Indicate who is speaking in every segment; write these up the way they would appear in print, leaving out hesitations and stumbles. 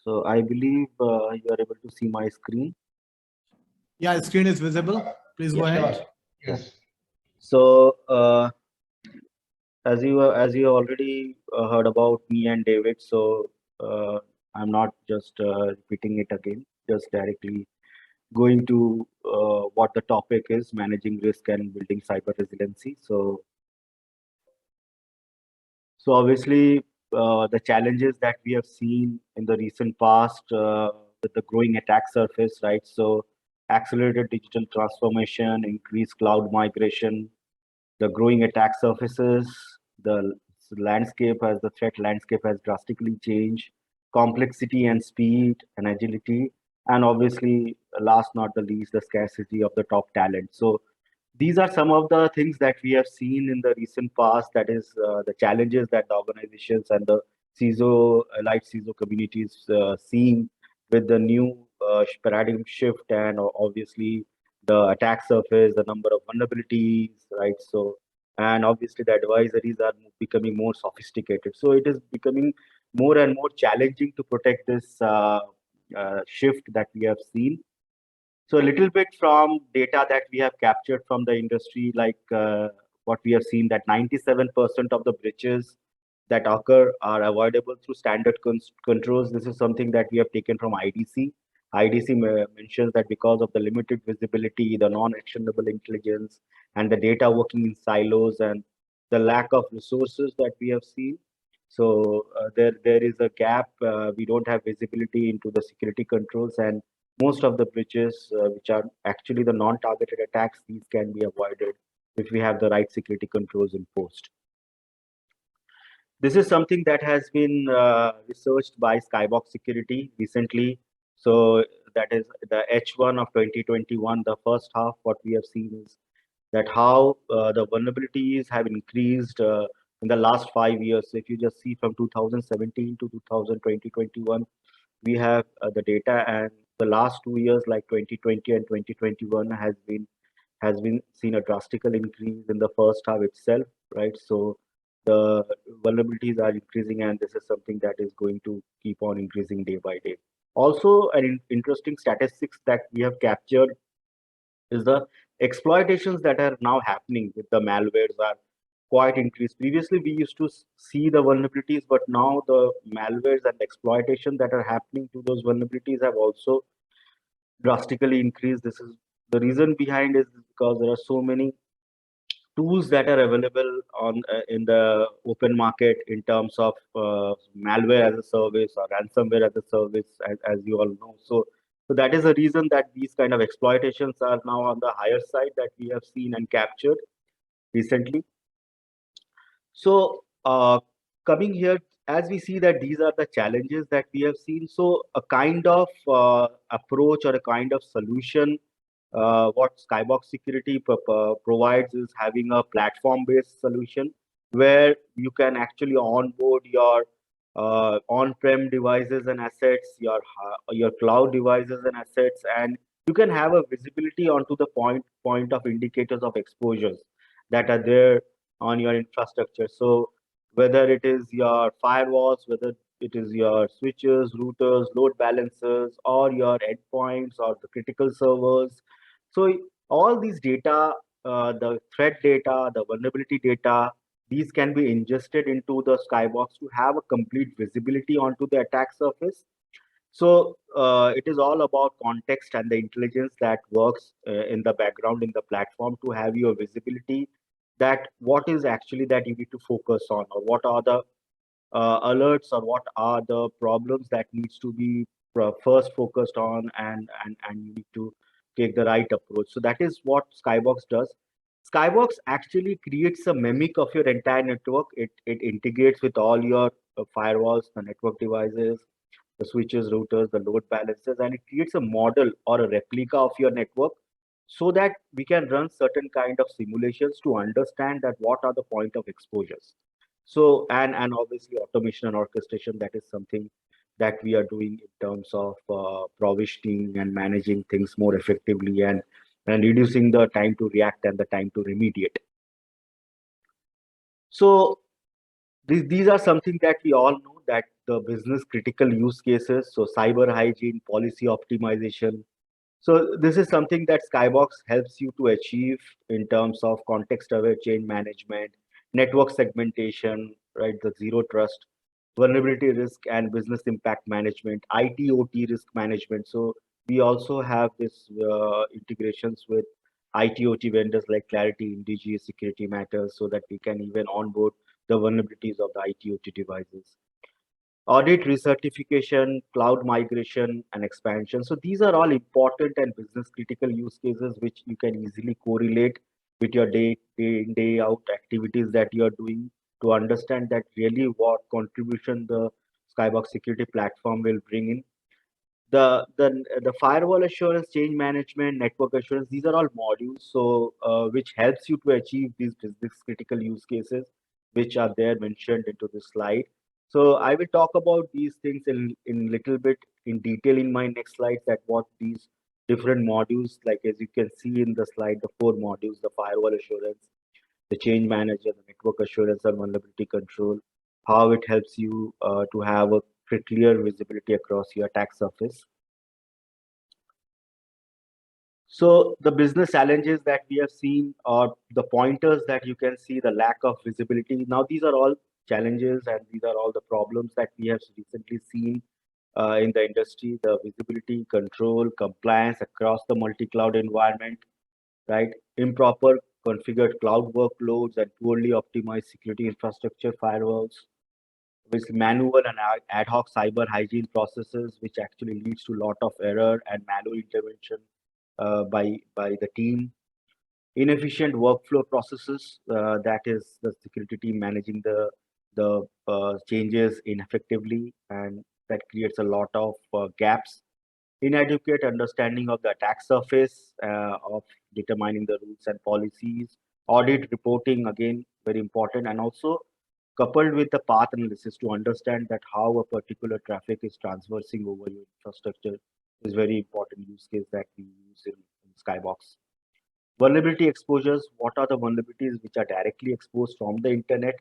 Speaker 1: So I believe you are able to see my screen.
Speaker 2: Yeah, screen is visible. Please go ahead.
Speaker 3: Yes.
Speaker 1: So as you already heard about me and David, so I'm not just repeating it again. Just directly going to what the topic is: managing risk and building cyber resiliency. So obviously, the challenges that we have seen in the recent past with the growing attack surface, right? So accelerated digital transformation, increased cloud migration, the growing attack surfaces, the landscape as the threat landscape has drastically changed, complexity and speed and agility, and obviously, last not the least, the scarcity of the top talent. So these are some of the things that we have seen in the recent past. That is the challenges that the organizations and the CISO, light CISO communities seeing with the new paradigm shift and obviously the attack surface, the number of vulnerabilities, right? So, and obviously the advisories are becoming more sophisticated. So it is becoming more and more challenging to protect this shift that we have seen. So a little bit from data that we have captured from the industry, like what we have seen, that 97% of the breaches that occur are avoidable through standard controls. This is something that we have taken from IDC. IDC mentions that because of the limited visibility, the non-actionable intelligence, and the data working in silos, and the lack of resources that we have seen. So there is a gap. We don't have visibility into the security controls, and most of the breaches, which are actually the non-targeted attacks, these can be avoided if we have the right security controls in post. This is something that has been researched by Skybox Security recently. So that is the H1 of 2021, the first half. What we have seen is that how the vulnerabilities have increased in the last 5 years. So if you just see from 2017 to 2021, we have the data, and the last 2 years, like 2020 and 2021, has been seen a drastical increase in the first half itself, right? So the vulnerabilities are increasing, and this is something that is going to keep on increasing day by day. Also, an interesting statistics that we have captured is the exploitations that are now happening with the malwares are quite increased. Previously, we used to see the vulnerabilities, but now the malwares and exploitation that are happening to those vulnerabilities have also drastically increased. This is the reason behind is because there are so many tools that are available on in the open market in terms of malware as a service or ransomware as a service, as you all know. So that is the reason that these kind of exploitations are now on the higher side that we have seen and captured recently. So coming here, as we see that these are the challenges that we have seen, so a kind of approach or a kind of solution what Skybox Security provides is having a platform-based solution where you can actually onboard your on-prem devices and assets, your cloud devices and assets, and you can have a visibility onto the point of indicators of exposures that are there on your infrastructure. So whether it is your firewalls, whether it is your switches, routers, load balancers, or your endpoints or the critical servers. So all these data, the threat data, the vulnerability data, these can be ingested into the Skybox to have a complete visibility onto the attack surface. So it is all about context and the intelligence that works in the background in the platform to have your visibility that what is actually that you need to focus on, or what are the alerts, or what are the problems that needs to be first focused on, and you need to take the right approach. So that is what Skybox does. Skybox actually creates a mimic of your entire network. It integrates with all your firewalls, the network devices, the switches, routers, the load balancers, and it creates a model or a replica of your network so that we can run certain kind of simulations to understand that what are the point of exposures. So, and obviously automation and orchestration, that is something that we are doing in terms of provisioning and managing things more effectively, and reducing the time to react and the time to remediate. So these are something that we all know, that the business critical use cases, so cyber hygiene, policy optimization. So this is something that Skybox helps you to achieve in terms of context-aware change management, network segmentation, right? The zero trust, vulnerability risk and business impact management, IT/OT risk management. So we also have this integrations with IT/OT vendors like Clarity, Indigi, Security Matters, so that we can even onboard the vulnerabilities of the IT/OT devices. Audit recertification, cloud migration, and expansion. So these are all important and business critical use cases which you can easily correlate with your day in, day out activities that you are doing to understand that really what contribution the Skybox security platform will bring in. The firewall assurance, change management, network assurance, these are all modules, so which helps you to achieve these business critical use cases which are there mentioned into this slide. So I will talk about these things in little bit in detail in my next slides, that what these different modules, like as you can see in the slide, the four modules: the firewall assurance, the change manager, the network assurance, and vulnerability control, how it helps you to have a clear visibility across your attack surface. So the business challenges that we have seen, or the pointers that you can see, the lack of visibility. Now, these are all challenges and these are all the problems that we have recently seen in the industry: the visibility, control, compliance across the multi-cloud environment, right? Improper configured cloud workloads and poorly optimized security infrastructure firewalls, with manual and ad hoc cyber hygiene processes, which actually leads to a lot of error and manual intervention by the team. Inefficient workflow processes, that is the security team managing the changes ineffectively, and that creates a lot of gaps. Inadequate understanding of the attack surface, of determining the rules and policies. Audit reporting, again, very important, and also coupled with the path analysis to understand that how a particular traffic is traversing over your infrastructure is very important use case that we use in Skybox. Vulnerability exposures: what are the vulnerabilities which are directly exposed from the internet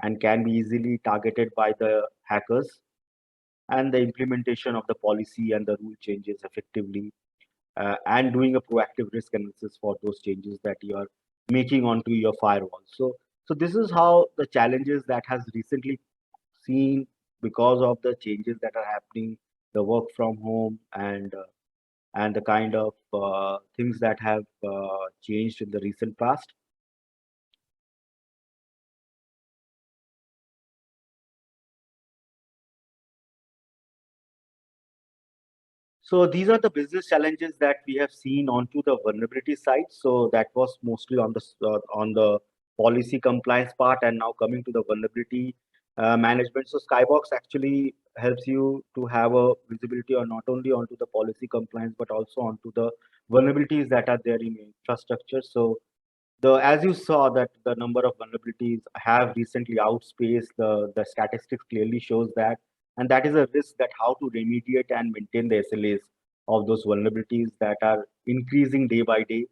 Speaker 1: and can be easily targeted by the hackers, and the implementation of the policy and the rule changes effectively, and doing a proactive risk analysis for those changes that you are making onto your firewall. So this is how the challenges that has recently seen because of the changes that are happening, the work from home, and the kind of things that have changed in the recent past. So these are the business challenges that we have seen onto the vulnerability side. So that was mostly on the policy compliance part, and now coming to the vulnerability management. So Skybox actually helps you to have a visibility on not only onto the policy compliance but also onto the vulnerabilities that are there in infrastructure. So the as you saw that the number of vulnerabilities have recently outspaced the statistics clearly shows that, and that is a risk that how to remediate and maintain the SLAs of those vulnerabilities that are increasing day by day.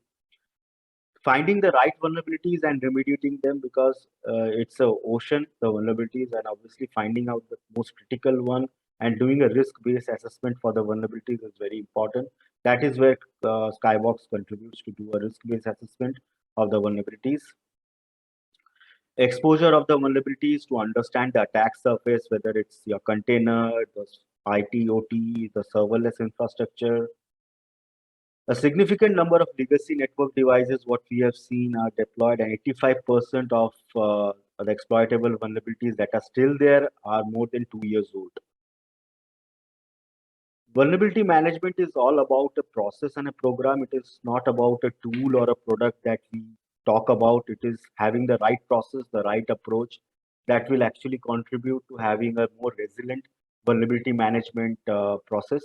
Speaker 1: Finding the right vulnerabilities and remediating them, because it's a ocean, the vulnerabilities, and obviously finding out the most critical one and doing a risk-based assessment for the vulnerabilities is very important. That is where Skybox contributes to do a risk-based assessment of the vulnerabilities. Exposure of the vulnerabilities to understand the attack surface, whether it's your container, the IT/OT, the serverless infrastructure. A significant number of legacy network devices, what we have seen, are deployed, and 85% of the exploitable vulnerabilities that are still there are more than 2 years old. Vulnerability management is all about a process and a program. It is not about a tool or a product that we talk about. It is having the right process, the right approach that will actually contribute to having a more resilient vulnerability management process.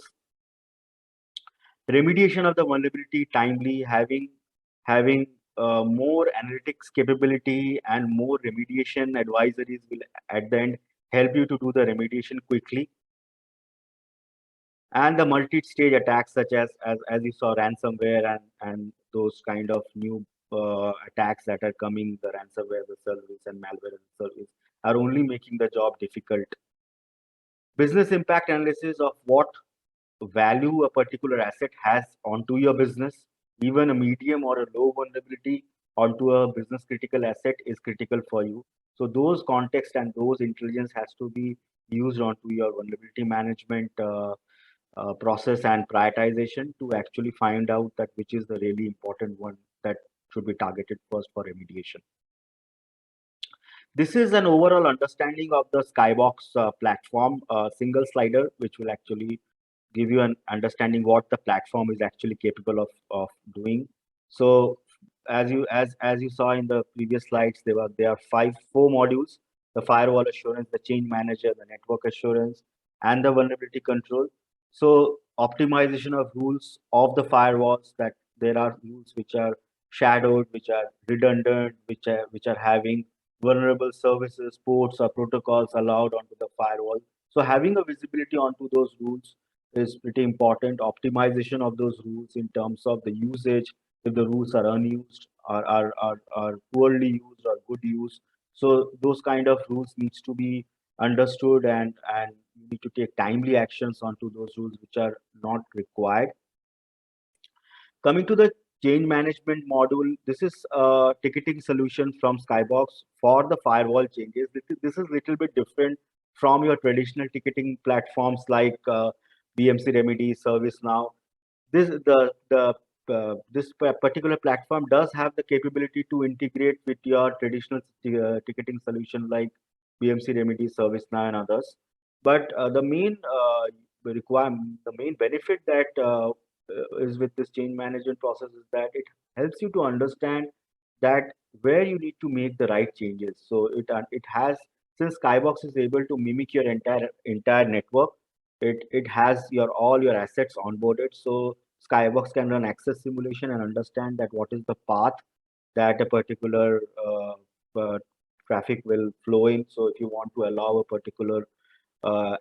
Speaker 1: Remediation of the vulnerability timely, having more analytics capability and more remediation advisories will at the end help you to do the remediation quickly. And the multi-stage attacks, such as you saw, ransomware and those kind of new attacks that are coming, the ransomware as a service and malware as a service, are only making the job difficult. Business impact analysis of what value a particular asset has onto your business. Even a medium or a low vulnerability onto a business critical asset is critical for you. So those context and those intelligence has to be used onto your vulnerability management process and prioritization to actually find out that which is the really important one that should be targeted first for remediation. This is an overall understanding of the Skybox platform, single slider, which will actually give you an understanding what the platform is actually capable of doing. So as you saw in the previous slides, there are four modules: the firewall assurance, the change manager, the network assurance, and the vulnerability control. So optimization of rules of the firewalls, that there are rules which are shadowed, which are redundant, which are having vulnerable services, ports, or protocols allowed onto the firewall. So having a visibility onto those rules is pretty important. Optimization of those rules in terms of the usage, if the rules are unused, are poorly used or good use. So those kind of rules needs to be understood, and you need to take timely actions onto those rules which are not required. Coming to the change management module, this is a ticketing solution from Skybox for the firewall changes. This is little bit different from your traditional ticketing platforms like BMC Remedy, ServiceNow. This particular platform does have the capability to integrate with your traditional ticketing solution like BMC Remedy, ServiceNow, and others. But the main benefit that is with this change management process is that it helps you to understand that where you need to make the right changes. So it has, since Skybox is able to mimic your entire network, it has all your assets onboarded. So Skybox can run access simulation and understand that what is the path that a particular uh, traffic will flow in. So if you want to allow a particular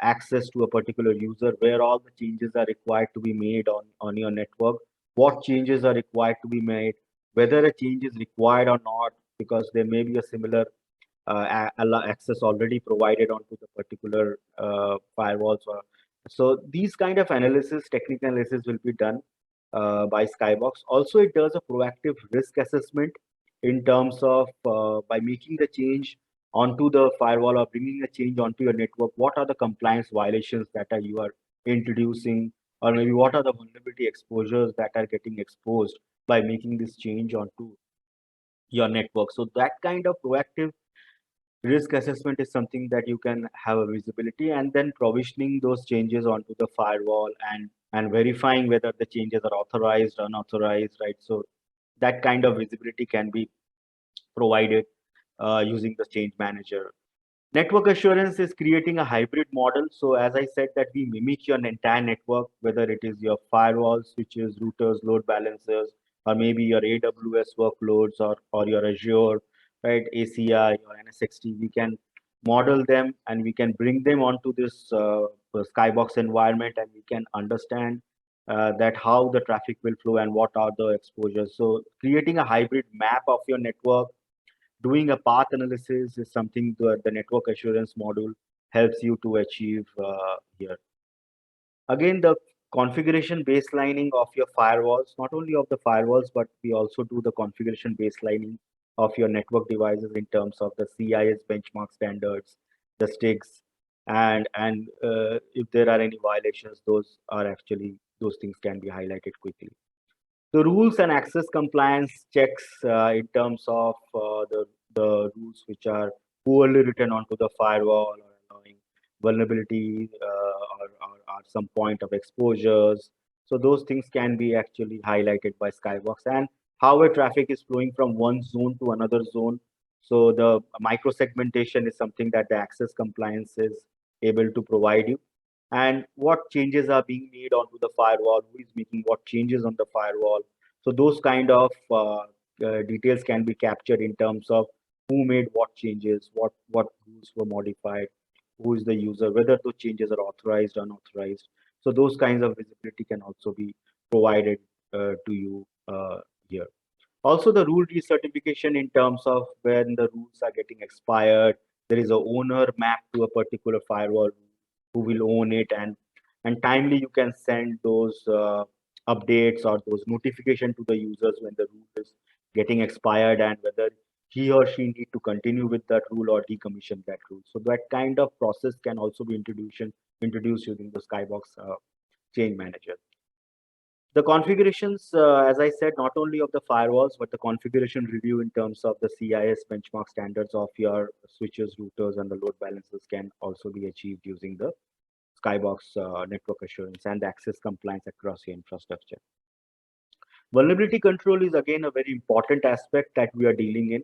Speaker 1: access to a particular user, where all the changes are required to be made on your network, what changes are required to be made, whether a change is required or not, because there may be a similar access already provided onto the particular firewalls. So these kind of analysis, technical analysis, will be done by Skybox. Also, it does a proactive risk assessment in terms of by making the change onto the firewall or bringing a change onto your network, what are the compliance violations that you are introducing, or maybe what are the vulnerability exposures that are getting exposed by making this change onto your network. So that kind of proactive risk assessment is something that you can have a visibility, and then provisioning those changes onto the firewall and verifying whether the changes are authorized, unauthorized, right? So that kind of visibility can be provided using the change manager. Network assurance is creating a hybrid model. So as I said, that we mimic your entire network, whether it is your firewall, switches, routers, load balancers, or maybe your AWS workloads, or your Azure, right, ACI or NSXT. We can model them and we can bring them onto this Skybox environment, and we can understand that how the traffic will flow and what are the exposures. So creating a hybrid map of your network, doing a path analysis is something that the network assurance module helps you to achieve here. Again, the configuration baselining of your firewalls, not only of the firewalls, but we also do the configuration baselining of your network devices in terms of the CIS benchmark standards, the STIGs, and if there are any violations, those things can be highlighted quickly. The rules and access compliance checks in terms of the rules which are poorly written onto the firewall, or allowing vulnerability or some point of exposures. So those things can be actually highlighted by Skybox, and how a traffic is flowing from one zone to another zone. So the micro segmentation is something that the access compliance is able to provide you, and what changes are being made onto the firewall, who is making what changes on the firewall. So those kind of details can be captured in terms of who made what changes, what rules were modified, who is the user, whether those changes are authorized or unauthorized. So those kinds of visibility can also be provided to you here. Also, the rule recertification in terms of when the rules are getting expired, there is a owner map to a particular firewall rule. who will own it, and timely you can send those updates or those notification to the users when the rule is getting expired, and whether he or she need to continue with that rule or decommission that rule. So that kind of process can also be introduced using the Skybox change manager. The configurations, as I said, not only of the firewalls, but the configuration review in terms of the CIS benchmark standards of your switches, routers, and the load balancers can also be achieved using the Skybox network assurance and the access compliance across your infrastructure. Vulnerability control is again a very important aspect that we are dealing in.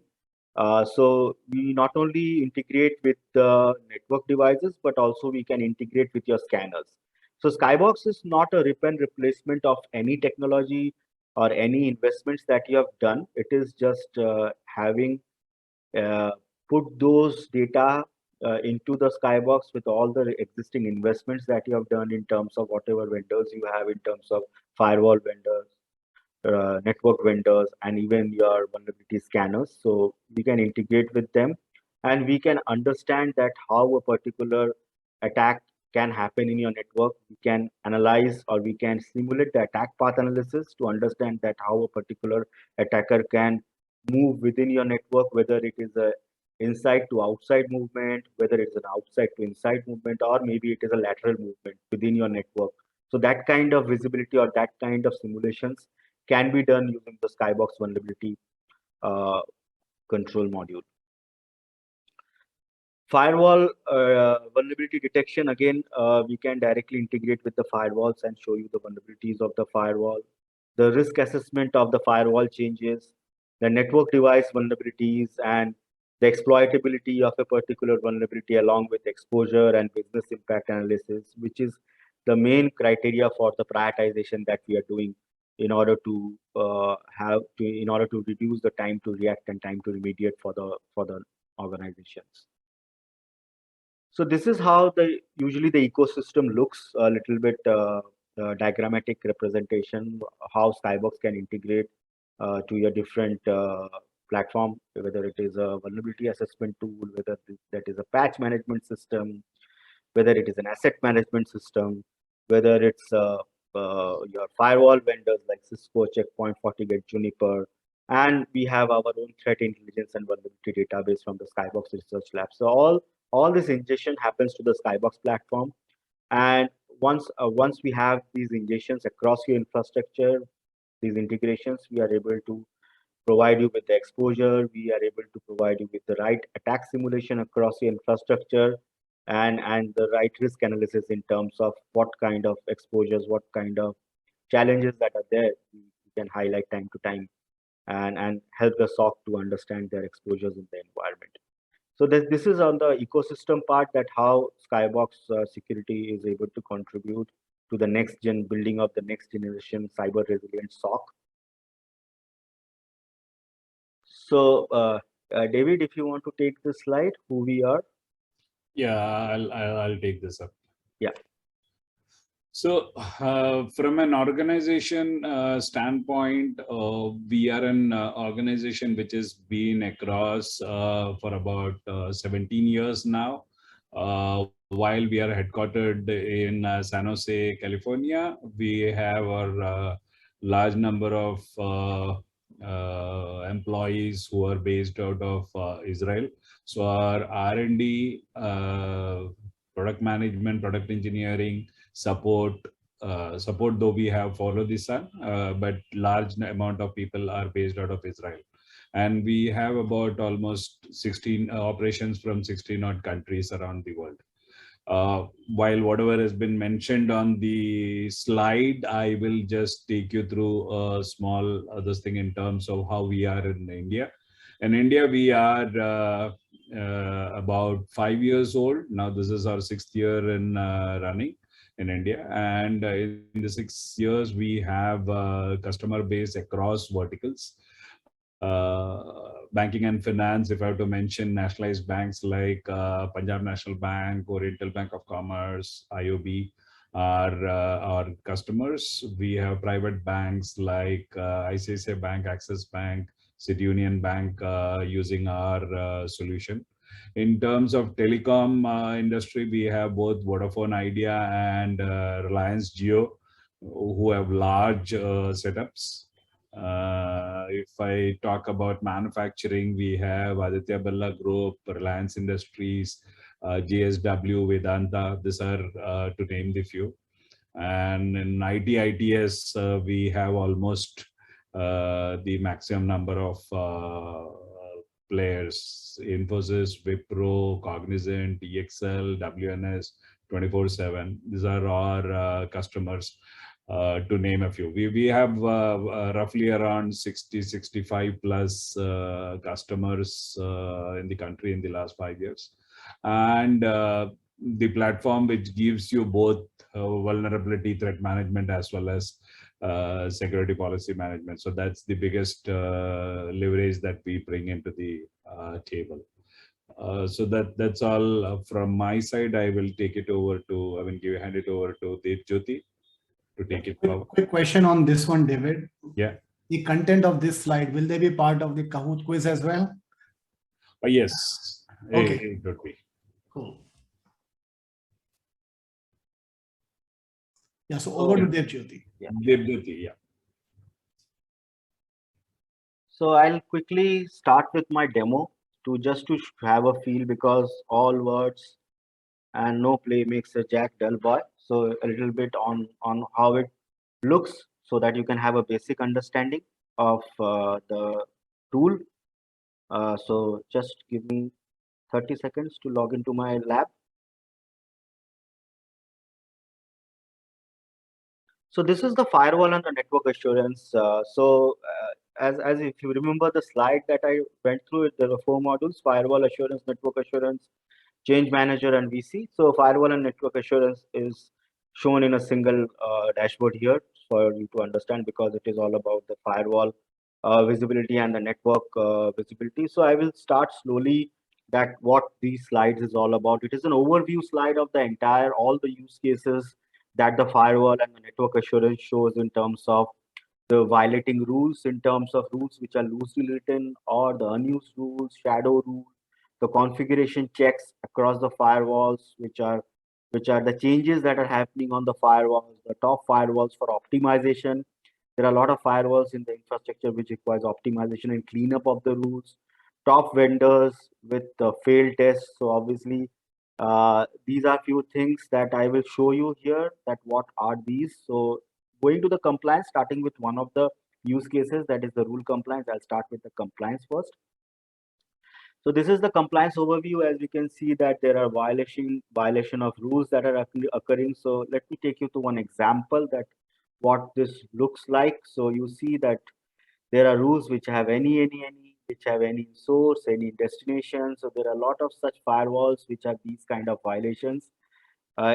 Speaker 1: So we not only integrate with the network devices, but also we can integrate with your scanners. So Skybox is not a rip and replacement of any technology or any investments that you have done. It is just having uh, put those data into the Skybox with all the existing investments that you have done in terms of whatever vendors you have in terms of firewall vendors, network vendors, and even your vulnerability scanners. So we can integrate with them, and we can understand that how a particular attack can happen in your network. We can analyze or we can simulate the attack path analysis to understand that how a particular attacker can move within your network, whether it is a inside to outside movement, whether it's an outside to inside movement, or maybe it is a lateral movement within your network. So that kind of visibility or that kind of simulations can be done using the Skybox vulnerability uh, control module. Firewall vulnerability detection, again, we can directly integrate with the firewalls and show you the vulnerabilities of the firewall, the risk assessment of the firewall changes, the network device vulnerabilities, and the exploitability of a particular vulnerability along with exposure and business impact analysis, which is the main criteria for the prioritization that we are doing in order to in order to reduce the time to react and time to remediate for the organizations. So this is how the usually the ecosystem looks, a little bit diagrammatic representation, how Skybox can integrate to your different platform, whether it is a vulnerability assessment tool, whether that is a patch management system, whether it is an asset management system, whether it's your firewall vendors like Cisco, Checkpoint, FortiGate, Juniper, and we have our own threat intelligence and vulnerability database from the Skybox Research Lab. So all this ingestion happens to the Skybox platform, and once we have these ingestions across your infrastructure, these integrations, we are able to provide you with the exposure. We are able to provide you with the right attack simulation across your infrastructure, and the right risk analysis in terms of what kind of exposures, what kind of challenges that are there. We can highlight time to time and help the SOC to understand their exposures in the environment. So this is on the ecosystem part, that how Skybox security is able to contribute to the next gen building of the next generation cyber resilient SOC. So David, if you want to take this slide, who we are.
Speaker 3: Yeah, I'll take this up.
Speaker 1: Yeah.
Speaker 3: So from an organization standpoint, we are an organization which has been across for about 17 years now. While we are headquartered in San Jose, California, we have our large number of employees who are based out of Israel. So our R&D, product management, product engineering, support though we have follow the sun, but large amount of people are based out of Israel, and we have about almost 16 operations from 16 odd countries around the world. While whatever has been mentioned on the slide, I will just take you through a small other thing in terms of how we are in India. In India, we are about 5 years old now. This is our 6th year in running in India, and in the 6 years we have a customer base across verticals. Banking and finance, if I have to mention nationalized banks like Punjab National Bank, Oriental Bank of Commerce, IOB are our customers. We have private banks like ICICI Bank, Axis Bank, City Union Bank using our solution. In terms of telecom industry, we have both Vodafone Idea and Reliance Jio, who have large setups. If I talk about manufacturing, we have Aditya Birla Group, Reliance Industries, JSW, Vedanta. These are to name the few. And in IT ITS, we have almost the maximum number of players: Infosys, Wipro, Cognizant, EXL, WNS, 24/7. These are our customers, to name a few. We have roughly around 60, 65 plus customers in the country in the last 5 years. And the platform which gives you both vulnerability threat management as well as security policy management. So that's the biggest leverage that we bring into the table. So that's all from my side. I will take it over to, hand it over to Jyoti to take it forward.
Speaker 2: Quick question on this one, David.
Speaker 3: Yeah.
Speaker 2: The content of this slide, will they be part of the Kahoot quiz as well?
Speaker 3: Yes.
Speaker 2: Okay.
Speaker 3: It would be.
Speaker 2: Cool. Yeah, so over to Debjyoti.
Speaker 3: Debjyoti, yeah.
Speaker 1: So I'll quickly start with my demo to have a feel, because all words and no play makes a Jack dull boy. So a little bit on how it looks, so that you can have a basic understanding of the tool. So just give me 30 seconds to log into my lab. So this is the firewall and the network assurance. As if you remember the slide that I went through, there were 4 modules: firewall assurance, network assurance, change manager, and VC. So firewall and network assurance is shown in a single dashboard here for you to understand, because it is all about the firewall visibility and the network visibility. So I will start slowly that what these slides is all about. It is an overview slide of the entire, all the use cases that the firewall and the network assurance shows in terms of the violating rules, in terms of rules which are loosely written or the unused rules, shadow rules, the configuration checks across the firewalls, which are the changes that are happening on the firewalls, the top firewalls for optimization. There are a lot of firewalls in the infrastructure which requires optimization and cleanup of the rules. Top vendors with failed tests. So obviously, these are few things that I will show you here, that what are these. So going to the compliance, starting with one of the use cases, that is the rule compliance. I'll start with the compliance first. So this is the compliance overview. As we can see that there are violation of rules that are occurring. So let me take you to one example that what this looks like. So you see that there are rules which have any, which have any source, any destination. So there are a lot of such firewalls which have these kind of violations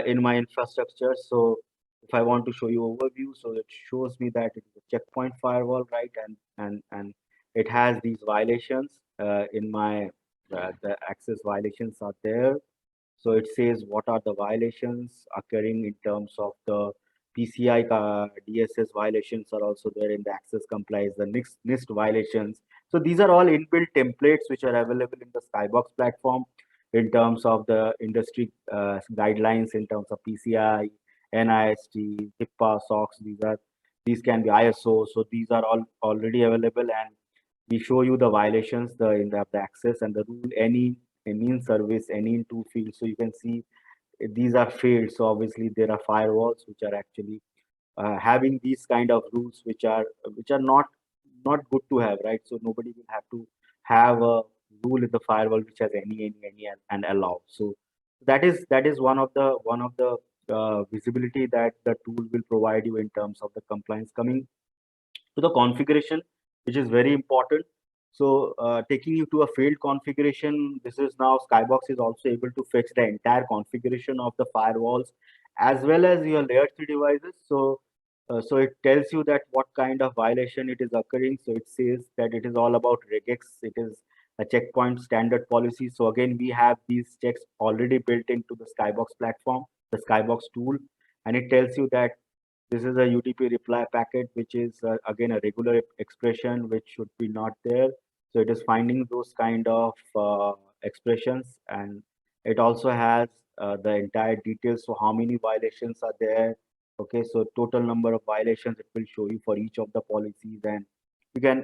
Speaker 1: in my infrastructure. So if I want to show you overview, so it shows me that it is a checkpoint firewall, right? And it has these violations in my the access violations are there. So it says what are the violations occurring in terms of the PCI DSS violations are also there in the access compliance, the NIST violations. So these are all inbuilt templates which are available in the Skybox platform in terms of the industry guidelines, in terms of PCI, NIST, HIPAA, SOX. These can be ISO. So these are all already available, and we show you the violations, in the access and the rule, any in service, any in two fields. So you can see these are failed. So obviously there are firewalls which are actually having these kind of rules which are not good to have, right? So nobody will have to have a rule in the firewall which has any and allow. So that is one of the visibility that the tool will provide you in terms of the compliance. Coming to the configuration, which is very important. So taking you to a failed configuration, this is now Skybox is also able to fetch the entire configuration of the firewalls as well as your layer 3 devices. So so it tells you that what kind of violation it is occurring. So it says that it is all about regex. It is a checkpoint standard policy. So again, we have these checks already built into the Skybox platform, the Skybox tool, and it tells you that this is a UDP reply packet, which is again a regular expression which should be not there. So it is finding those kind of expressions, and it also has the entire details. So how many violations are there? Okay, so total number of violations it will show you for each of the policies, and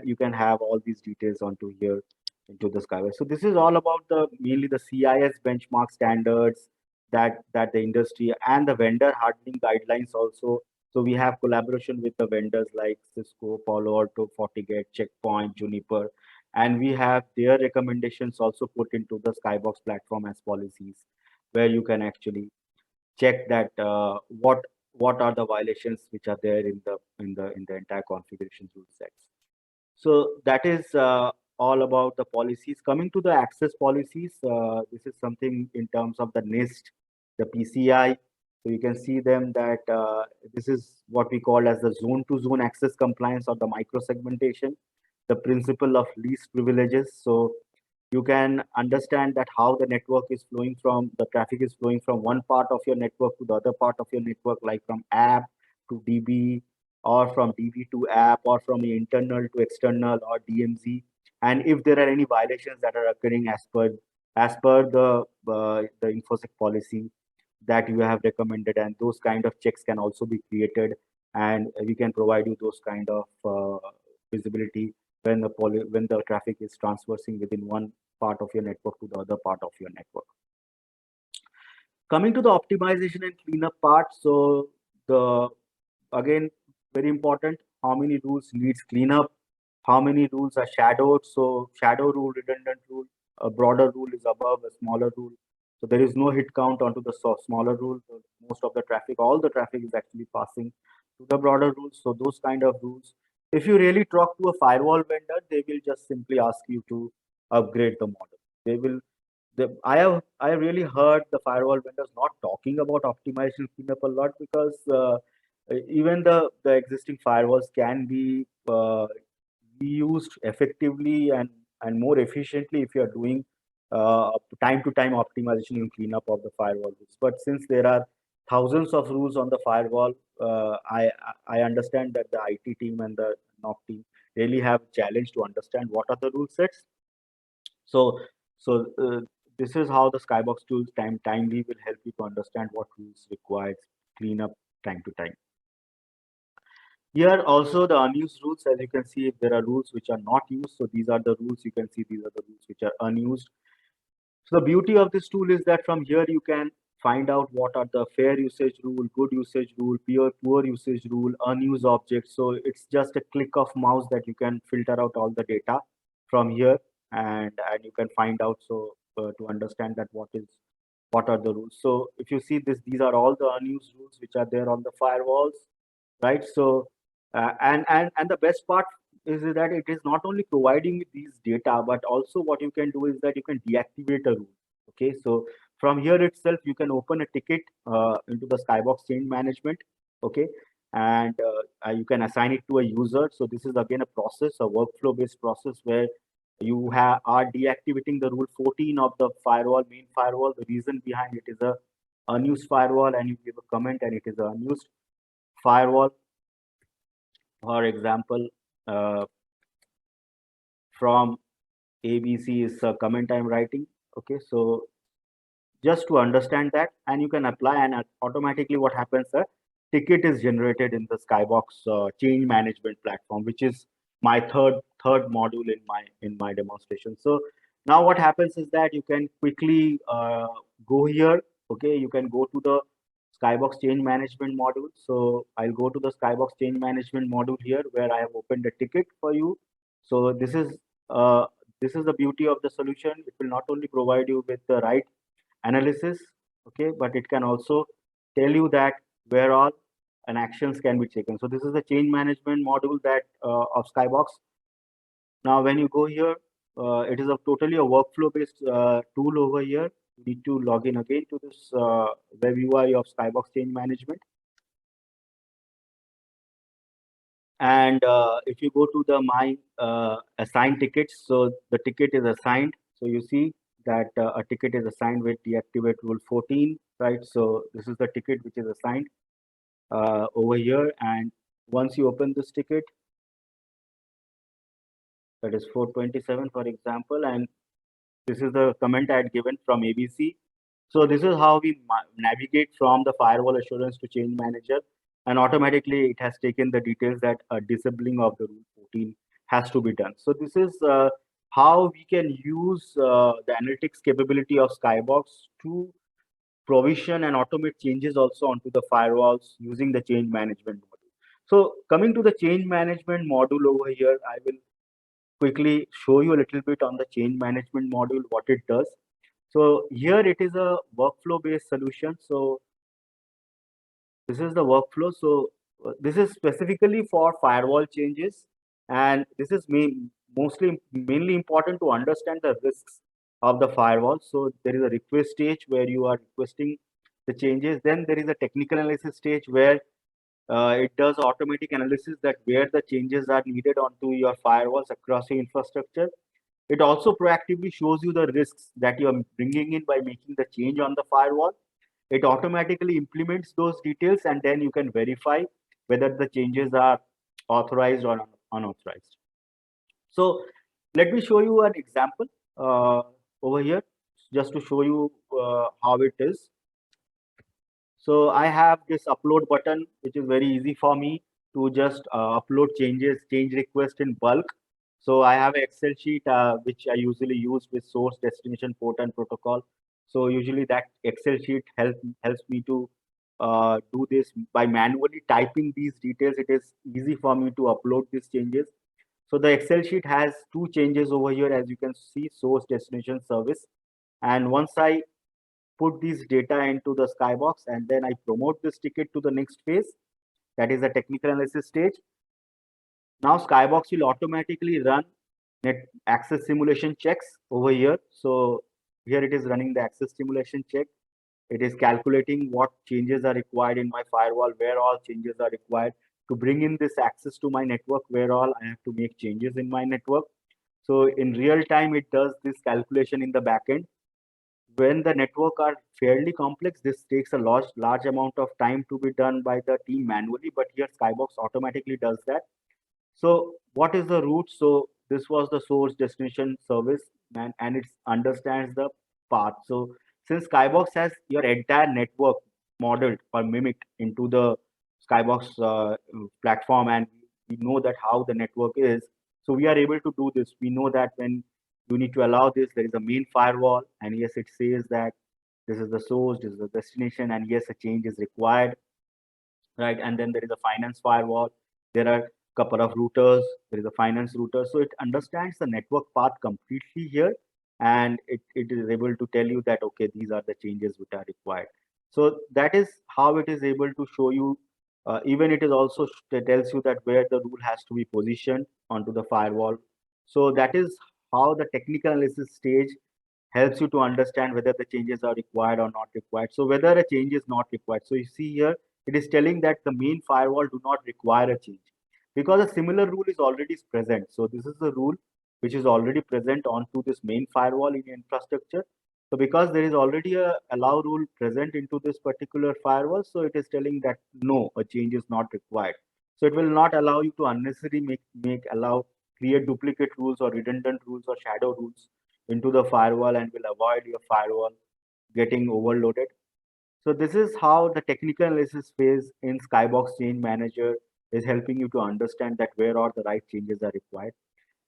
Speaker 1: you can have all these details onto here into the Skyway. So this is all about the mainly the CIS benchmark standards that the industry and the vendor hardening guidelines also. So we have collaboration with the vendors like Cisco, Palo Alto, FortiGate, Checkpoint, Juniper, and we have their recommendations also put into the Skybox platform as policies, where you can actually check that what are the violations which are there in the entire configuration rule sets. So that is all about the policies. Coming to the access policies, this is something in terms of the NIST, the PCI. So you can see them that this is what we call as the zone-to-zone access compliance or the micro-segmentation, the principle of least privileges. So you can understand that how the network is flowing from, the traffic is flowing from one part of your network to the other part of your network, like from app to DB, or from DB to app, or from internal to external, or DMZ. And if there are any violations that are occurring as per the InfoSec policy that you have recommended, and those kind of checks can also be created, and we can provide you those kind of visibility when the traffic is traversing within one part of your network to the other part of your network. Coming to the optimization and cleanup part, so again, very important, how many rules needs cleanup, how many rules are shadowed. So shadow rule, redundant rule, a broader rule is above a smaller rule. So there is no hit count onto the smaller rule. Most of the traffic, all the traffic is actually passing to the broader rules. So those kind of rules, if you really talk to a firewall vendor, they will just simply ask you to upgrade the model. They will. I have really heard the firewall vendors not talking about optimization cleanup a lot, because even the existing firewalls can be used effectively and more efficiently if you are doing time to time optimization and cleanup of the firewall rules. But since there are thousands of rules on the firewall, I understand that the IT team and the NOC team really have challenge to understand what are the rule sets. So this is how the Skybox tools timely will help you to understand what rules requires cleanup time to time. Here also the unused rules, as you can see, if there are rules which are not used, so these are the rules, you can see these are the rules which are unused. So the beauty of this tool is that from here you can find out what are the fair usage rule, good usage rule, poor usage rule, unused objects. So it's just a click of mouse that you can filter out all the data from here, and you can find out, so to understand that what are the rules. So if you see this, these are all the unused rules which are there on the firewalls, right? So and the best part is that it is not only providing these data, but also what you can do is that you can deactivate a rule. Okay, so from here itself you can open a ticket into the Skybox change management. Okay, and you can assign it to a user. So this is again a process, a workflow based process, where you are deactivating the rule 14 of the main firewall. The reason behind it is a unused firewall, and you give a comment and it is an unused firewall. For example, from ABC is a comment I'm writing. Okay, so just to understand that, and you can apply, and automatically what happens, a ticket is generated in the Skybox change management platform, which is my third module in my demonstration. So now what happens is that you can quickly go here. Okay, you can go to the Skybox change management module. So I'll go to the Skybox change management module here, where I have opened a ticket for you. So this is the beauty of the solution. It will not only provide you with the right analysis, okay, but it can also tell you that where all an actions can be taken. So this is the change management module that of Skybox. Now when you go here, it is totally a workflow based tool over here. You need to log in again to this web UI of Skybox change management. And if you go to the my assigned tickets, so the ticket is assigned. So you see that a ticket is assigned with deactivate rule 14, right? So this is the ticket which is assigned over here. And once you open this ticket, that is 427, for example, and This is the comment I had given from ABC. So this is how we navigate from the firewall assurance to change manager, and automatically it has taken the details that a disabling of the rule 14 has to be done. So this is how we can use the analytics capability of Skybox to provision and automate changes also onto the firewalls using the change management module. So coming to the change management module over here, I will quickly show you a little bit on the change management module, what it does. So here it is a workflow based solution. So this is the workflow. So this is specifically for firewall changes, and this is mainly important to understand the risks of the firewall. So there is a request stage where you are requesting the changes. Then there is a technical analysis stage where it does automatic analysis that where the changes are needed onto your firewalls across your infrastructure. It also proactively shows you the risks that you are bringing in by making the change on the firewall. It automatically implements those details, and then you can verify whether the changes are authorized or unauthorized. So let me show you an example over here just to show you how it is. So I have this upload button, which is very easy for me to just upload change request in bulk. So I have an Excel sheet, which I usually use with source, destination, port, and protocol. So usually that Excel sheet helps me to do this by manually typing these details. It is easy for me to upload these changes. So the Excel sheet has two changes over here, as you can see, source, destination, service. And once I put this data into the Skybox and then I promote this ticket to the next phase, that is the technical analysis stage. Now Skybox will automatically run net access simulation checks over here. So here it is running the access simulation check. It is calculating what changes are required in my firewall, where all changes are required to bring in this access to my network, where all I have to make changes in my network. So in real time, it does this calculation in the backend. When the network are fairly complex, this takes a large amount of time to be done by the team manually, but here Skybox automatically does that. So what is the route? So this was the source destination service, and it understands the path. So since Skybox has your entire network modeled or mimicked into the Skybox platform, and we know that how the network is, so we are able to do this. We know that when you need to allow this, there is a main firewall, and yes, it says that this is the source, this is the destination, and yes, a change is required, right? And then there is a finance firewall. There are couple of routers. There is a finance router. So it understands the network path completely here, and it is able to tell you that, okay, these are the changes which are required. So that is how it is able to show you. Even it is also tells you that where the rule has to be positioned onto the firewall. So that is how the technical analysis stage helps you to understand whether the changes are required or not required. So whether a change is not required. So you see here, it is telling that the main firewall do not require a change because a similar rule is already present. So this is the rule which is already present onto this main firewall in infrastructure. So because there is already a allow rule present into this particular firewall, so it is telling that no, a change is not required. So it will not allow you to unnecessarily create duplicate rules or redundant rules or shadow rules into the firewall, and will avoid your firewall getting overloaded. So this is how the technical analysis phase in Skybox Change Manager is helping you to understand that where all the right changes are required.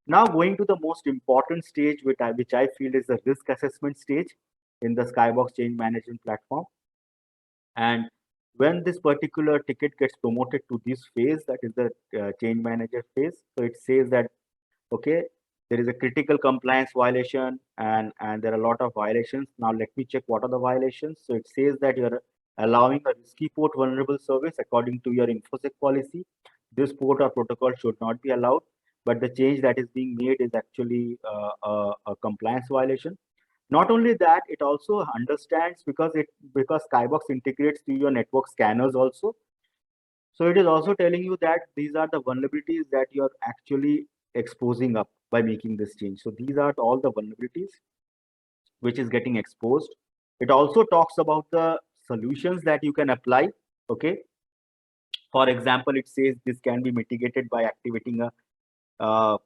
Speaker 1: Now going to the most important stage, which I feel is the risk assessment stage in the Skybox Change Management platform. And when this particular ticket gets promoted to this phase, that is the change manager phase, so it says that, okay, there is a critical compliance violation, and there are a lot of violations. Now let me check what are the violations. So it says that you're allowing a risky port vulnerable service according to your infosec policy. This port or protocol should not be allowed, but the change that is being made is actually a compliance violation. Not only that, it also understands because Skybox integrates to your network scanners also. So it is also telling you that these are the vulnerabilities that you're actually exposing up by making this change. So these are all the vulnerabilities which is getting exposed. It also talks about the solutions that you can apply. Okay. For example, it says this can be mitigated by activating a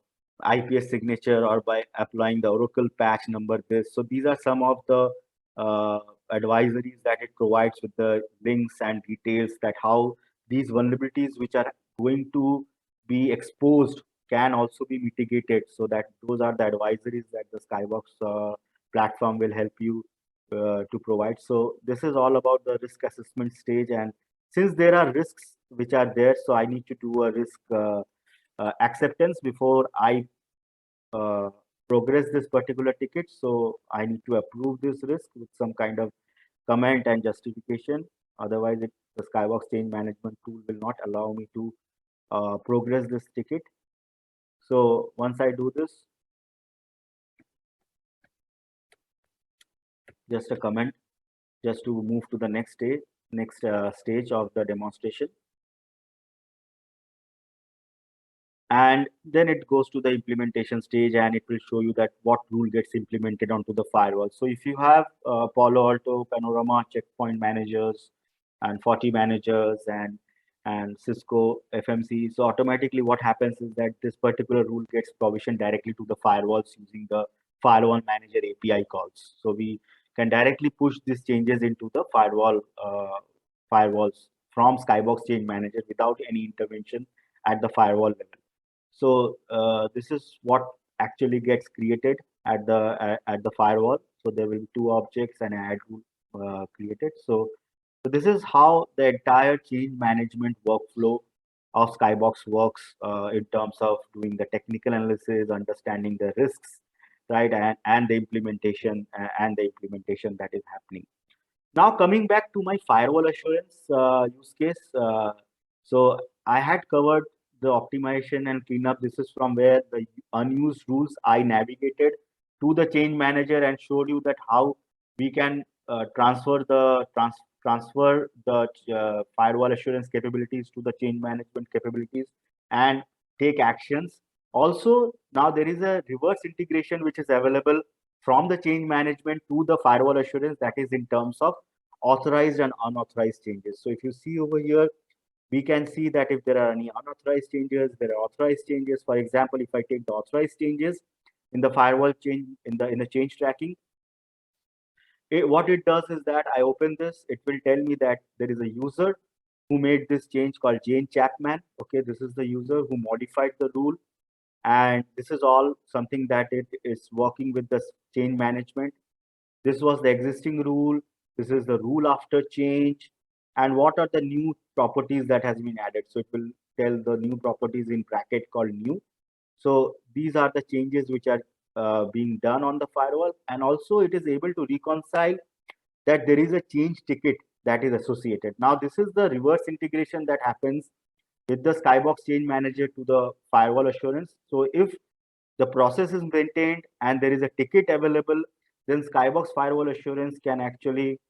Speaker 1: IPS signature or by applying the Oracle patch number this. So these are some of the uh, advisories that it provides with the links and details that how these vulnerabilities which are going to be exposed can also be mitigated. So that those are the advisories that the Skybox platform will help you to provide. So this is all about the risk assessment stage. And since there are risks which are there, so I need to do a risk acceptance before I uh, progress this particular ticket. So I need to approve this risk with some kind of comment and justification. Otherwise, the Skybox change management tool will not allow me to progress this ticket. So once I do this, just a comment, just to move to the next stage of the demonstration. And then it goes to the implementation stage, and it will show you that what rule gets implemented onto the firewall. So if you have Palo Alto, Panorama, Checkpoint managers, and 40 managers, and Cisco FMC, so automatically what happens is that this particular rule gets provisioned directly to the firewalls using the firewall manager API calls. So we can directly push these changes into the firewalls from Skybox Change Manager without any intervention at the firewall level. So this is what actually gets created at the firewall. So there will be two objects and an add rule created. So this is how the entire change management workflow of Skybox works in terms of doing the technical analysis, understanding the risks, right, and the implementation that is happening. Now coming back to my firewall assurance use case. So I had covered the optimization and cleanup. This is from where the unused rules I navigated to the change manager and showed you that how we can transfer the firewall assurance capabilities to the change management capabilities and take actions. Also, now there is a reverse integration which is available from the change management to the firewall assurance, that is in terms of authorized and unauthorized changes. So if you see over here, we can see that if there are any unauthorized changes, there are authorized changes. For example, if I take the authorized changes in the firewall change in the change tracking, what it does is that I open this, it will tell me that there is a user who made this change called Jane Chapman. Okay, this is the user who modified the rule, and this is all something that it is working with the change management. This was the existing rule. This is the rule after change. And what are the new properties that has been added? So it will tell the new properties in bracket called new. So these are the changes which are being done on the firewall. And also it is able to reconcile that there is a change ticket that is associated. Now this is the reverse integration that happens with the Skybox change manager to the firewall assurance. So if the process is maintained and there is a ticket available, then Skybox firewall assurance can actually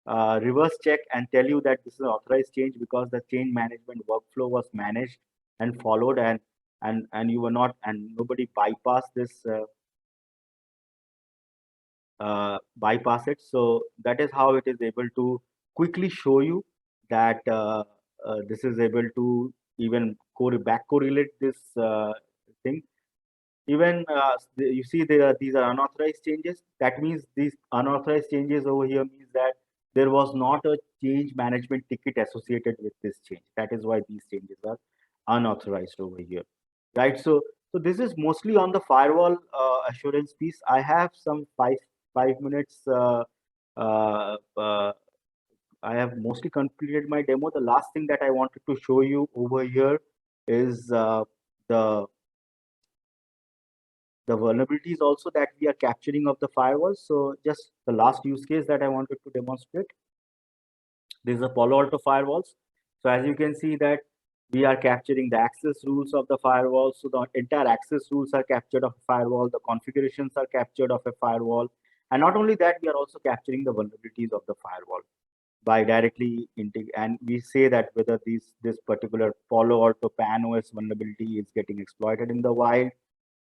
Speaker 1: reverse check and tell you that this is an authorized change because the change management workflow was managed and followed, and you were not, and nobody bypassed this bypass it. So that is how it is able to quickly show you that this is able to even back correlate this thing. Even you see these are unauthorized changes. That means these unauthorized changes over here means that there was not a change management ticket associated with this change. That is why these changes are unauthorized over here, right? So this is mostly on the firewall assurance piece. I have some five minutes. I have mostly completed my demo. The last thing that I wanted to show you over here is the vulnerabilities also that we are capturing of the firewalls. So just the last use case that I wanted to demonstrate. This is a Palo Alto firewalls. So as you can see that we are capturing the access rules of the firewall. So the entire access rules are captured of a firewall. The configurations are captured of a firewall. And not only that, we are also capturing the vulnerabilities of the firewall by directly and we say that whether this particular Palo Alto PAN OS vulnerability is getting exploited in the wild,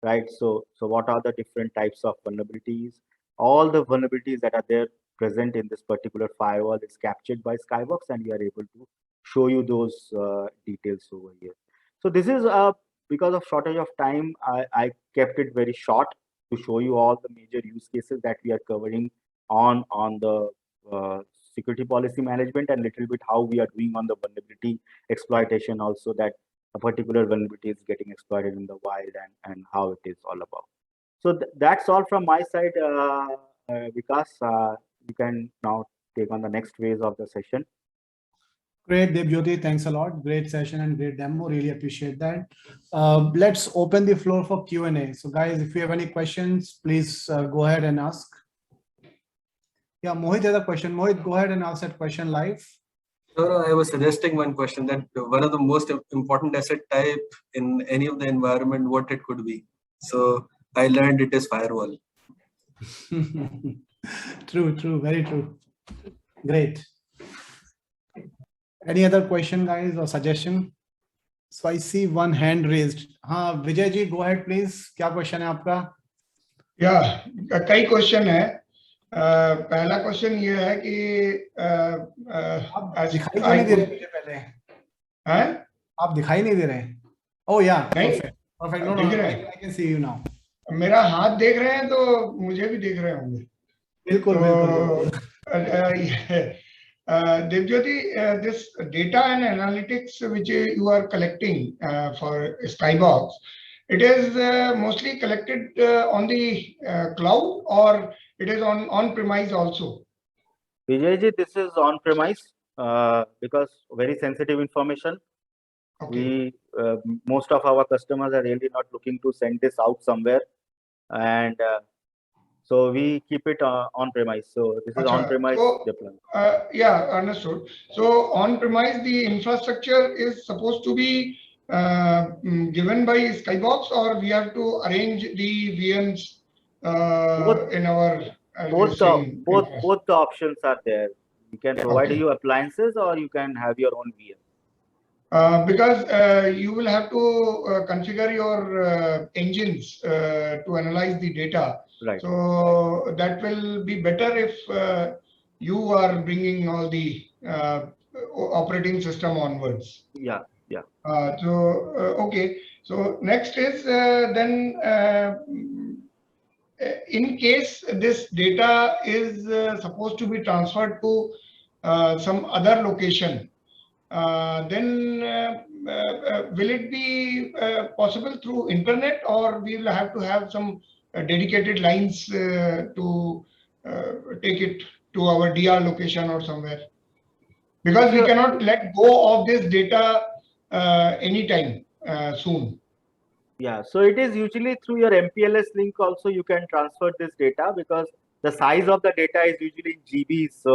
Speaker 1: right? So what are the different types of vulnerabilities? All the vulnerabilities that are there present in this particular firewall is captured by Skybox, and we are able to show you those details over here. So this is a because of shortage of time, I kept it very short to show you all the major use cases that we are covering on the security policy management, and little bit how we are doing on the vulnerability exploitation also, that a particular vulnerability is getting exploited in the wild, and how it is all about. So that's all from my side, Vikas. You can now take on the next phase of the session.
Speaker 2: Great, Debjyoti. Thanks a lot. Great session and great demo. Really appreciate that. Let's open the floor for Q&A. So guys, if you have any questions, please go ahead and ask. Yeah, Mohit has a question. Mohit, go ahead and ask that question live.
Speaker 4: I was suggesting one question, that one of the most important asset type in any of the environment, what it could be. So I learned it is firewall.
Speaker 2: True, very true. Great. Any other question, guys, or suggestion? So I see one hand raised. Vijay ji, go ahead, please. क्या question है आपका?
Speaker 5: Yeah, कई question है. पहला question ये है कि
Speaker 2: आप दिखाई क्यों नहीं दे रहे मुझे पहले? हैं? आप दिखाई नहीं दे रहे? Oh yeah, perfect. No, I can see you now.
Speaker 5: मेरा हाथ देख रहे हैं तो मुझे भी देख रहे होंगे.
Speaker 2: बिल्कुल.
Speaker 5: Debjyoti, this data and analytics which you are collecting for Skybox, it is mostly collected on the cloud, or it is on-premise also?
Speaker 1: Vijay, this is on-premise because very sensitive information.
Speaker 5: Okay.
Speaker 1: Most of our customers are really not looking to send this out somewhere, and so we keep it on-premise. So this is on-premise deployment.
Speaker 5: Yeah, understood. So on-premise, the infrastructure is supposed to be given by Skybox, or we have to arrange the VMs in our
Speaker 1: both the options are there. You can provide you appliances, or you can have your own VM.
Speaker 5: Because you will have to configure your engines to analyze the data.
Speaker 1: Right.
Speaker 5: So that will be better if you are bringing all the operating system onwards.
Speaker 1: Yeah.
Speaker 5: Okay. So next is then in case this data is supposed to be transferred to some other location, then will it be possible through internet, or we will have to have some dedicated lines to take it to our DR location or somewhere? Because we cannot let go of this data anytime soon.
Speaker 1: Yeah, so it is usually through your MPLS link also you can transfer this data, because the size of the data is usually in GBs.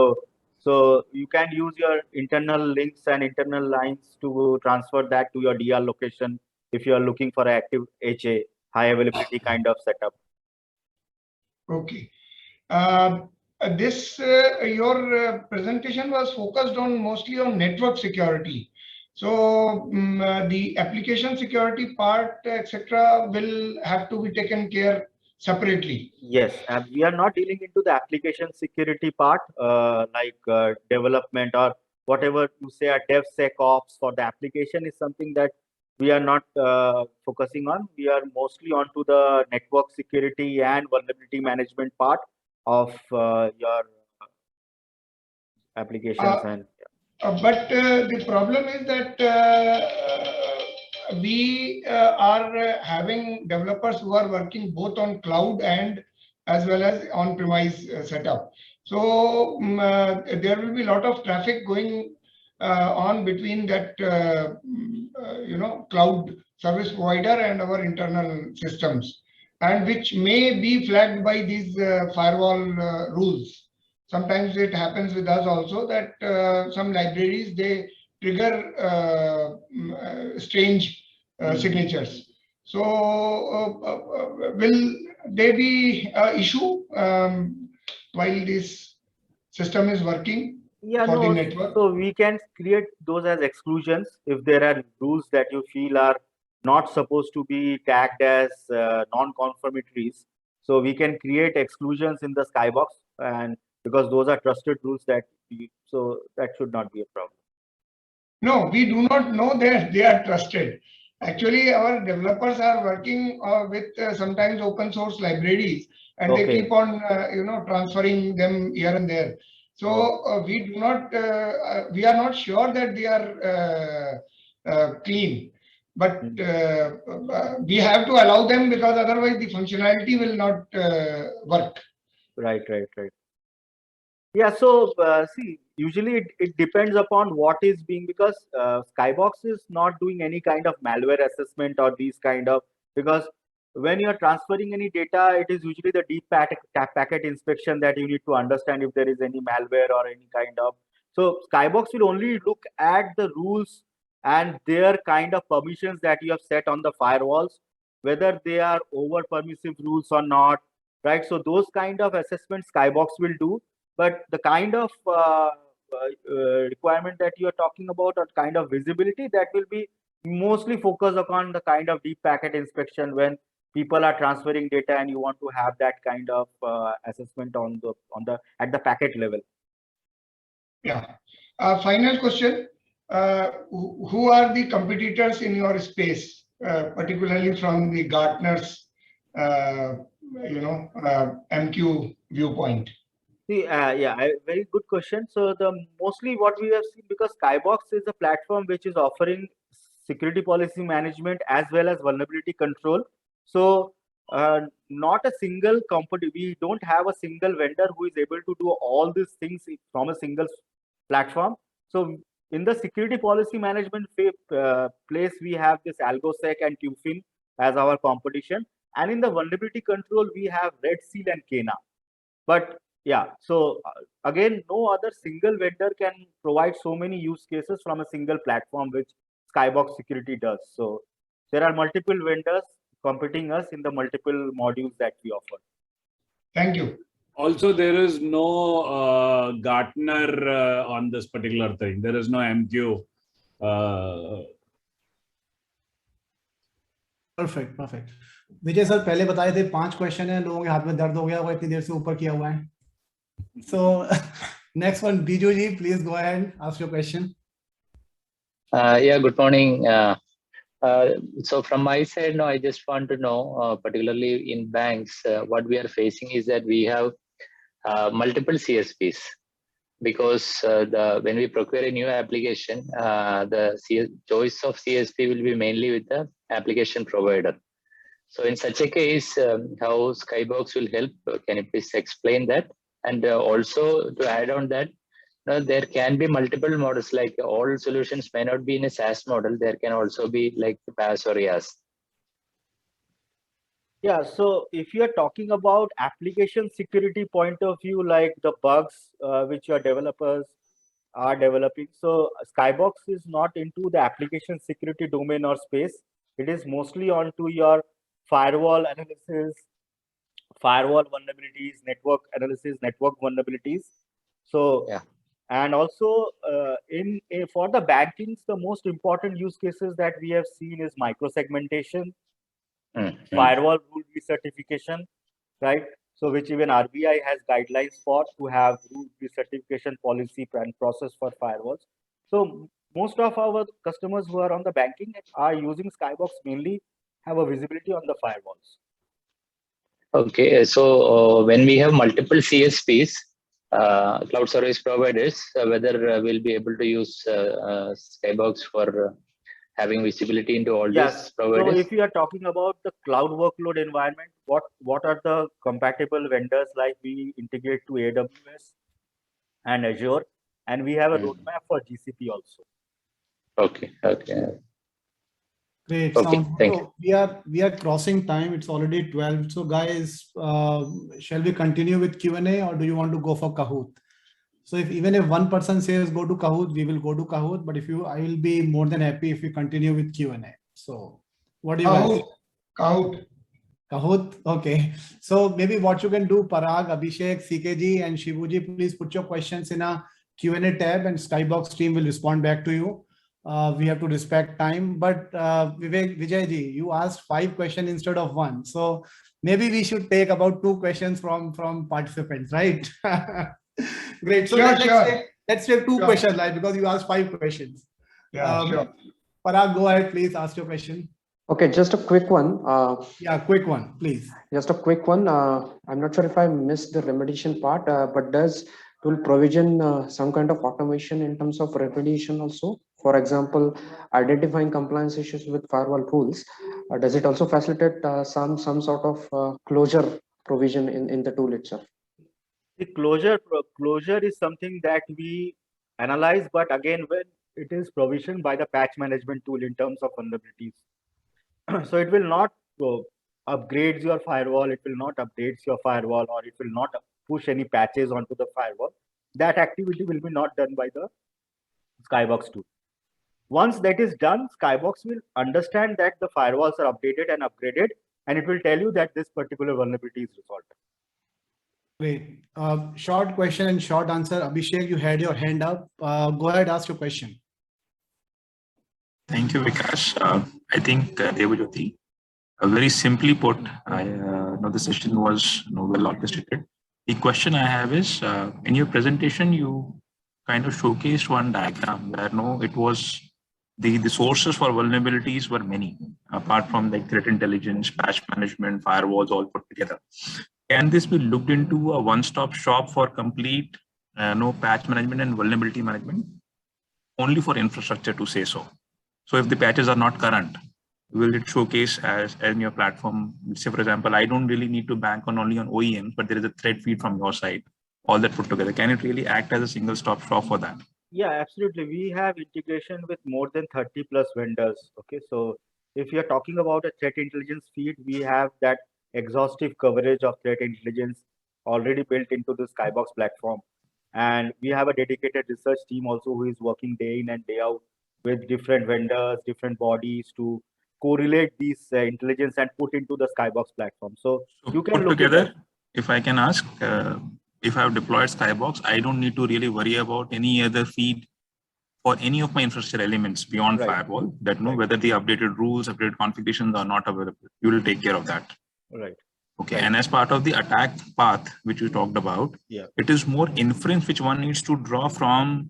Speaker 1: So you can use your internal links and internal lines to transfer that to your DR location if you are looking for an active HA, high availability kind of setup.
Speaker 5: Okay. Your presentation was focused on mostly on network security. So the application security part, etc., will have to be taken care separately.
Speaker 1: Yes, we are not dealing into the application security part, like development or whatever you say a DevSecOps for the application is something that we are not focusing on. We are mostly onto the network security and vulnerability management part of your applications.
Speaker 5: But the problem is that we are having developers who are working both on cloud and as well as on-premise setup. So there will be a lot of traffic going on between that cloud service provider and our internal systems, and which may be flagged by these firewall rules. Sometimes it happens with us also that some libraries, they trigger strange signatures. So will there be an issue while this system is working?
Speaker 1: Yeah,
Speaker 5: for
Speaker 1: no,
Speaker 5: the network?
Speaker 1: So we can create those as exclusions if there are rules that you feel are not supposed to be tagged as non-conformitories. So we can create exclusions in the Skybox, and because those are trusted rules so that should not be a problem.
Speaker 5: No, we do not know that they are trusted. Actually, our developers are working with sometimes open source libraries, and they
Speaker 1: Okay.
Speaker 5: keep on transferring them here and there. So we do not, we are not sure that they are clean, but we have to allow them because otherwise the functionality will not work.
Speaker 1: Right. Yeah, so see, usually it depends upon what is being, because Skybox is not doing any kind of malware assessment or these kind of, because when you're transferring any data, it is usually the deep packet inspection that you need to understand if there is any malware or any kind of. So Skybox will only look at the rules and their kind of permissions that you have set on the firewalls, whether they are over permissive rules or not, right? So those kind of assessments Skybox will do. But the kind of requirement that you are talking about, or kind of visibility, that will be mostly focused upon the kind of deep packet inspection when people are transferring data and you want to have that kind of assessment on the at the packet level.
Speaker 5: Yeah. Final question. Who are the competitors in your space, particularly from the Gartner's, MQ viewpoint?
Speaker 1: See, very good question. So the mostly what we have seen, because Skybox is a platform which is offering security policy management as well as vulnerability control. So not a single company, we don't have a single vendor who is able to do all these things from a single platform. So in the security policy management place, we have this AlgoSec and Tufin as our competition. And in the vulnerability control, we have Red Seal and Kena. But yeah, so again, no other single vendor can provide so many use cases from a single platform, which Skybox Security does. So there are multiple vendors competing us in the multiple modules that we offer.
Speaker 5: Thank you.
Speaker 3: Also, there is no Gartner on this particular thing. There is no MQ.
Speaker 2: Perfect. Vijay sir पहले बताए थे 5 question है, लोगों के हाथ में दर्द हो गया, वो इतनी देर से ऊपर किया हुआ है. So next one, Biju ji, please go ahead, ask your question.
Speaker 6: Yeah, good morning. So from my side, now I just want to know, particularly in banks, what we are facing is that we have multiple CSPs, because when we procure a new application, the choice of CSP will be mainly with the application provider. So in such a case, how Skybox will help? Can you please explain that? And also to add on that, there can be multiple models, like all solutions may not be in a SaaS model. There can also be like PaaS or IaaS.
Speaker 1: Yeah, so if you are talking about application security point of view, like the bugs which your developers are developing, so Skybox is not into the application security domain or space. It is mostly onto your firewall analysis, firewall vulnerabilities, network analysis, network vulnerabilities. So
Speaker 6: yeah.
Speaker 1: And also for the bankings, the most important use cases that we have seen is micro-segmentation, firewall rule recertification, right? So which even RBI has guidelines for, to have rule recertification policy and process for firewalls. So most of our customers who are on the banking are using Skybox mainly have a visibility on the firewalls.
Speaker 6: Okay, so when we have multiple CSPs, cloud service providers, whether we'll be able to use Skybox for having visibility into all these providers?
Speaker 1: So if you are talking about the cloud workload environment, what are the compatible vendors? Like we integrate to AWS and Azure, and we have a roadmap for GCP also.
Speaker 6: Okay.
Speaker 2: Great.
Speaker 6: Okay, thank
Speaker 2: you. We are crossing time. It's already 12. So guys, shall we continue with Q&A, or do you want to go for Kahoot? So even if one person says go to Kahoot, we will go to Kahoot. But I will be more than happy if we continue with Q&A. So what do you guys think? Kahoot. Okay. So maybe what you can do, Parag, Abhishek, CKG, and Shivuji, please put your questions in a Q&A tab, and Skybox team will respond back to you. We have to respect time, but Vijay ji, you asked 5 questions instead of 1. So maybe we should take about 2 questions from participants, right? Great. So let's take 2 questions, like, because you asked 5 questions.
Speaker 5: Yeah, sure.
Speaker 2: Parag, go ahead, please ask your question.
Speaker 7: Okay, just a quick one.
Speaker 2: Yeah, quick one, please.
Speaker 7: Just a quick one. I'm not sure if I missed the remediation part, but does tool provision some kind of automation in terms of remediation also? For example, identifying compliance issues with firewall tools. Does it also facilitate some sort of closure provision in the tool itself?
Speaker 1: The closure is something that we analyze, but again, when it is provisioned by the patch management tool in terms of vulnerabilities. So it will not upgrades your firewall, it will not updates your firewall, or it will not push any patches onto the firewall. That activity will be not done by the Skybox tool. Once that is done, Skybox will understand that the firewalls are updated and upgraded, and it will tell you that this particular vulnerability is resolved.
Speaker 2: Great. Short question and short answer. Abhishek, you had your hand up. Go ahead, ask your question.
Speaker 8: Thank you, Vikas. I think Debajyoti, very simply put, I know the session was well orchestrated. The question I have is, in your presentation, you kind of showcased one diagram where it was the sources for vulnerabilities were many, apart from like threat intelligence, patch management, firewalls all put together. Can this be looked into a one-stop shop for complete patch management and vulnerability management? Only for infrastructure to say so. So if the patches are not current, will it showcase as in your platform? Say, for example, I don't really need to bank only on OEMs, but there is a thread feed from your side, all that put together. Can it really act as a single stop shop for that?
Speaker 1: Yeah, absolutely. We have integration with more than 30 plus vendors. Okay, so if you're talking about a threat intelligence feed, we have that exhaustive coverage of threat intelligence already built into the Skybox platform. And we have a dedicated research team also who is working day in and day out with different vendors, different bodies to correlate these intelligence and put into the Skybox platform. So you can
Speaker 8: put
Speaker 1: look
Speaker 8: together, if I can ask, if I have deployed Skybox, I don't need to really worry about any other feed for any of my infrastructure elements beyond firewall that know whether the updated rules, updated configurations are not available. You will take care of that.
Speaker 1: Right.
Speaker 8: Okay. And as part of the attack path, which you talked about, it is more inference which one needs to draw from,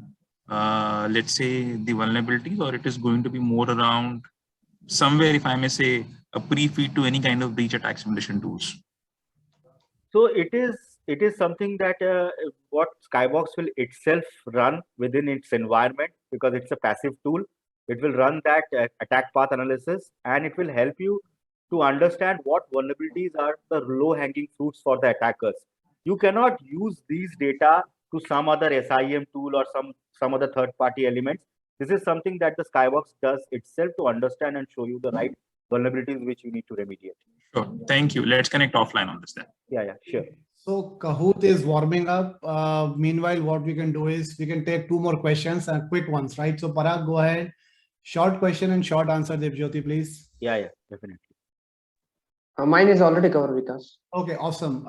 Speaker 8: let's say, the vulnerabilities, or it is going to be more around somewhere, if I may say, a pre-feed to any kind of breach attack simulation tools.
Speaker 1: So it is something that what Skybox will itself run within its environment, because it's a passive tool. It will run that attack path analysis, and it will help you to understand what vulnerabilities are the low-hanging fruits for the attackers. You cannot use these data to some other SIEM tool or some other third-party elements. This is something that the Skybox does itself to understand and show you the right vulnerabilities which you need to remediate.
Speaker 8: Sure. Thank you. Let's connect offline on this then.
Speaker 1: Yeah, sure.
Speaker 2: So Kahoot is warming up. Meanwhile, what we can do is we can take 2 more questions and quick ones, right? So Parag, go ahead. Short question and short answer, Debajyoti, please.
Speaker 1: Yeah, definitely.
Speaker 7: Mine is already covered, Vikas.
Speaker 2: Okay, awesome.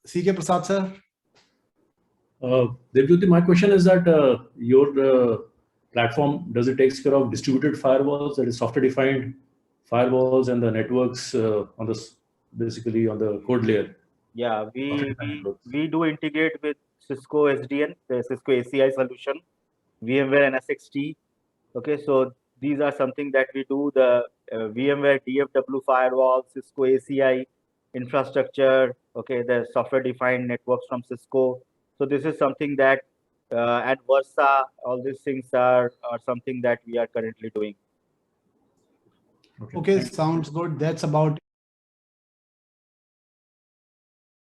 Speaker 2: CK Prasad, sir.
Speaker 9: Debajyoti, my question is that your platform, does it take care of distributed firewalls, that is software-defined firewalls, and the networks on this, basically on the code layer?
Speaker 1: Yeah, we do integrate with Cisco SDN, the Cisco ACI solution, VMware NSXT. Okay, so these are something that we do, the VMware DFW firewall, Cisco ACI infrastructure, okay, the software-defined networks from Cisco. So this is something that at Versa, all these things are something that we are currently doing.
Speaker 2: Okay, sounds good. That's about